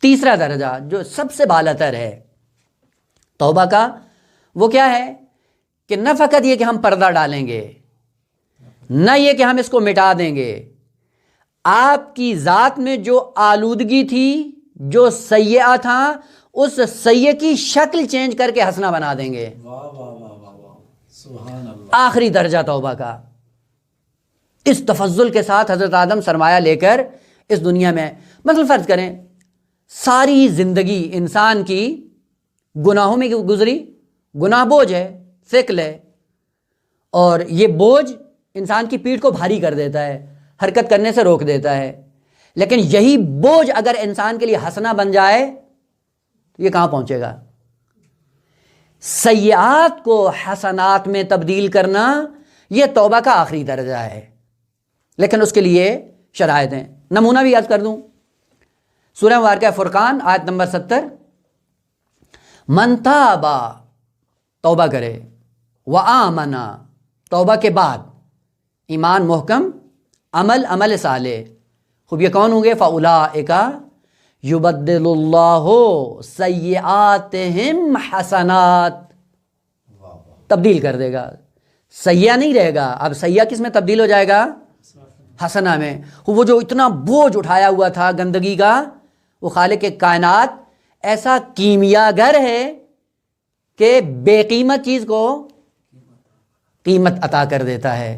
تیسرا درجہ جو سب سے بالاتر ہے توبہ کا، وہ کیا ہے کہ نہ فقط یہ کہ ہم پردہ ڈالیں گے، نہ یہ کہ ہم اس کو مٹا دیں گے، آپ کی ذات میں جو آلودگی تھی، جو سیئہ تھا، اس سیئہ کی شکل چینج کر کے حسنہ بنا دیں گے۔ سبحان اللہ۔ آخری درجہ توبہ کا، اس تفضل کے ساتھ حضرت آدم سرمایہ لے کر اس دنیا میں، مثلا فرض کریں ساری زندگی انسان کی گناہوں میں گزری، گناہ بوجھ ہے، ثقل ہے، اور یہ بوجھ انسان کی پیٹھ کو بھاری کر دیتا ہے، حرکت کرنے سے روک دیتا ہے۔ لیکن یہی بوجھ اگر انسان کے لیے حسنہ بن جائے تو یہ کہاں پہنچے گا؟ سیئات کو حسنات میں تبدیل کرنا یہ توبہ کا آخری درجہ ہے، لیکن اس کے لیے شرائط ہیں۔ نمونہ بھی یاد کر دوں، سورہ مبارکہ فرقان آیت نمبر 70، من تابا، توبہ کرے، وآمنا، توبہ کے بعد ایمان محکم، عمل صالح، خوب یہ کون ہوں گے؟ فاولئک یبدل اللہ سیئاتہم حسنات، تبدیل کر دے گا، سیئہ نہیں رہے گا، اب سیئہ کس میں تبدیل ہو جائے گا؟ حسنہ میں۔ وہ جو اتنا بوجھ اٹھایا ہوا تھا گندگی کا، وہ خالق کائنات ایسا کیمیا گر ہے کہ بے قیمت چیز کو قیمت عطا کر دیتا ہے۔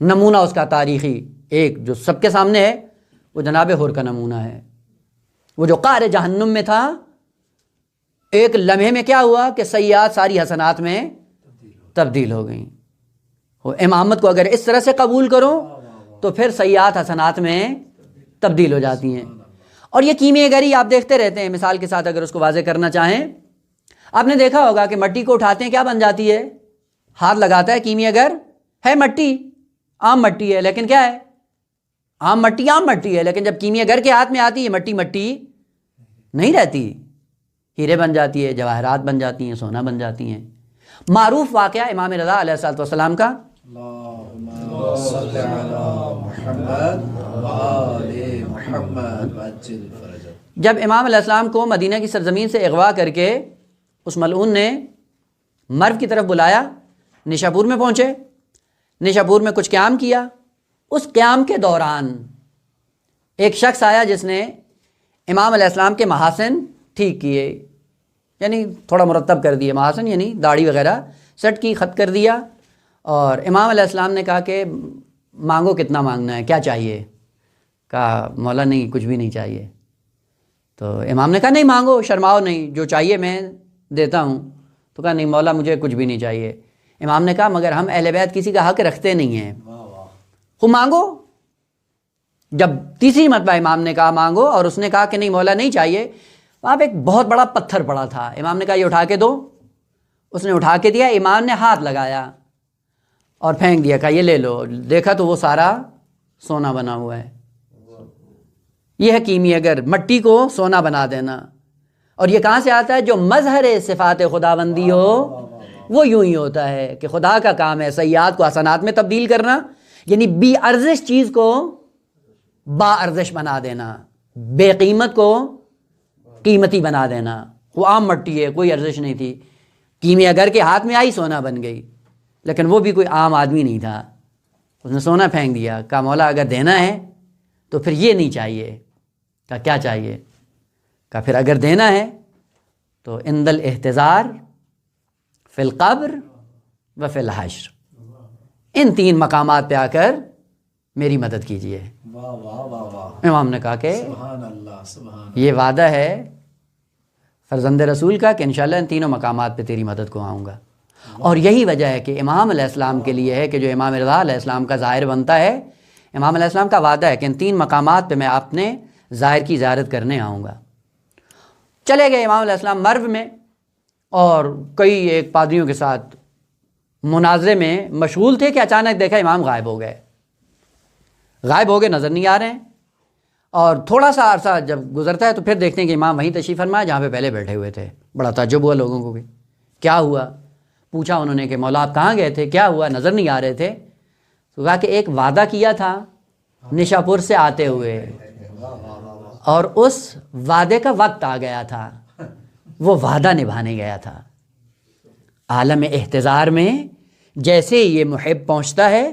نمونہ اس کا تاریخی ایک جو سب کے سامنے ہے وہ جناب حور کا نمونہ ہے، وہ جو قعر جہنم میں تھا، ایک لمحے میں کیا ہوا کہ سیئات ساری حسنات میں تبدیل ہو گئیں۔ وہ امامت کو اگر اس طرح سے قبول کرو تو پھر سیئات حسنات میں تبدیل ہو جاتی ہیں۔ اور یہ کیمیائی گری آپ دیکھتے رہتے ہیں، مثال کے ساتھ اگر اس کو واضح کرنا چاہیں، آپ نے دیکھا ہوگا کہ مٹی کو اٹھاتے ہیں کیا بن جاتی ہے؟ ہاتھ لگاتا ہے کیمیائی گر، ہے مٹی، عام مٹی ہے، لیکن کیا ہے؟ عام مٹی ہے، لیکن جب کیمیائی گر کے ہاتھ میں آتی ہے مٹی نہیں رہتی، ہیرے بن جاتی ہے، جواہرات بن جاتی ہیں، سونا بن جاتی ہیں۔ معروف واقعہ امام رضا علیہ الصلوۃ والسلام کا، اللہم صل علی محمد وآل محمد وعجل فرجہ۔ جب امام علیہ السلام کو مدینہ کی سرزمین سے اغوا کر کے اس ملعون نے مرو کی طرف بلایا، نشاپور میں پہنچے، نشاپور میں کچھ قیام کیا، اس قیام کے دوران ایک شخص آیا جس نے امام علیہ السلام کے محاسن ٹھیک کیے، یعنی تھوڑا مرتب کر دیے، محاسن یعنی داڑھی وغیرہ سیٹ کی، خط کر دیا، اور امام علیہ السلام نے کہا کہ مانگو کتنا مانگنا ہے، کیا چاہیے؟ کہا مولا نہیں، کچھ بھی نہیں چاہیے۔ تو امام نے کہا نہیں مانگو، شرماؤ نہیں، جو چاہیے میں دیتا ہوں۔ تو کہا نہیں مولا مجھے کچھ بھی نہیں چاہیے۔ امام نے کہا مگر ہم اہل بیت کسی کا حق رکھتے نہیں ہیں، خود مانگو۔ جب تیسری مرتبہ امام نے کہا مانگو اور اس نے کہا کہ نہیں مولا نہیں چاہیے، وہاں پہ ایک بہت بڑا پتھر پڑا تھا، امام نے کہا یہ اٹھا کے دو، اس نے اٹھا کے دیا، امام نے ہاتھ لگایا اور پھینک دیا، کہا یہ لے لو، دیکھا تو وہ سارا سونا بنا ہوا ہے۔ یہ ہے کیمیائی گر، مٹی کو سونا بنا دینا۔ اور یہ کہاں سے آتا ہے؟ جو مظہر صفات خداوندی ہو وہ یوں ہی ہوتا ہے کہ خدا کا کام ہے سیئات کو حسنات میں تبدیل کرنا، یعنی بی ارزش چیز کو با ارزش بنا دینا، بے قیمت کو قیمتی بنا دینا۔ وہ عام مٹی ہے، کوئی ارزش نہیں تھی، کیمیائی گر کے ہاتھ میں آئی سونا بن گئی، لیکن وہ بھی کوئی عام آدمی نہیں تھا، اس نے سونا پھینک دیا۔ کہا مولا اگر دینا ہے تو پھر یہ نہیں چاہیے۔ کہا کیا چاہیے؟ کہا پھر اگر دینا ہے تو عند الاحتضار، فی القبر و فی الحشر، ان تین مقامات پہ آ کر میری مدد کیجیے۔ واہ واہ واہ واہ، امام نے کہا کہ سبحان اللہ سبحان اللہ۔ یہ وعدہ ہے فرزند رسول کا کہ انشاءاللہ ان تینوں مقامات پہ تیری مدد کو آؤں گا۔ اور یہی وجہ ہے کہ امام علیہ السلام کے لیے ہے کہ جو امام رضا علیہ السلام کا ظاہر بنتا ہے، امام علیہ السلام کا وعدہ ہے کہ ان تین مقامات پہ میں اپنے ظاہر کی زیارت کرنے آؤں گا۔ چلے گئے امام علیہ السلام مرو میں، اور کئی ایک پادریوں کے ساتھ مناظرے میں مشغول تھے کہ اچانک دیکھا امام غائب ہو گئے، نظر نہیں آ رہے ہیں۔ اور تھوڑا سا عرصہ جب گزرتا ہے تو پھر دیکھتے ہیں کہ امام وہیں تشریف فرمایا جہاں پہ پہلے بیٹھے ہوئے تھے۔ بڑا تعجب ہوا لوگوں کو کہ کیا ہوا؟ پوچھا انہوں نے کہ مولا آپ کہاں گئے تھے، کیا ہوا، نظر نہیں آ رہے تھے؟ تو کہا کہ ایک وعدہ کیا تھا نشاپور سے آتے ہوئے، اور اس وعدے کا وقت آ گیا تھا، وہ وعدہ نبھانے گیا تھا۔ عالم احتضار میں جیسے یہ محب پہنچتا ہے،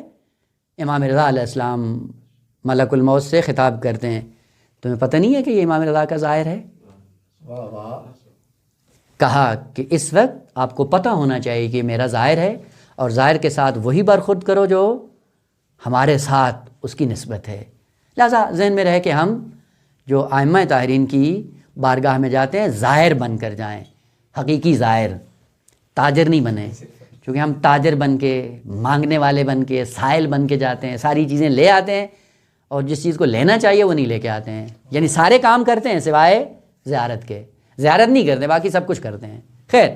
امام رضا علیہ السلام ملک الموت سے خطاب کرتے ہیں، تمہیں پتہ نہیں ہے کہ یہ امام رضا کا ظاہر ہے؟ واہ واہ، کہا کہ اس وقت آپ کو پتہ ہونا چاہیے کہ میرا ظاہر ہے، اور ظاہر کے ساتھ وہی برخورد کرو جو ہمارے ساتھ اس کی نسبت ہے۔ لہذا ذہن میں رہے کہ ہم جو ائمہ طاہرین کی بارگاہ میں جاتے ہیں ظاہر بن کر جائیں، حقیقی ظاہر، تاجر نہیں بنیں، کیونکہ ہم تاجر بن کے، مانگنے والے بن کے، سائل بن کے جاتے ہیں، ساری چیزیں لے آتے ہیں اور جس چیز کو لینا چاہیے وہ نہیں لے کے آتے ہیں، یعنی سارے کام کرتے ہیں سوائے زیارت کے، زیارت نہیں کرتے، باقی سب کچھ کرتے ہیں۔ خیر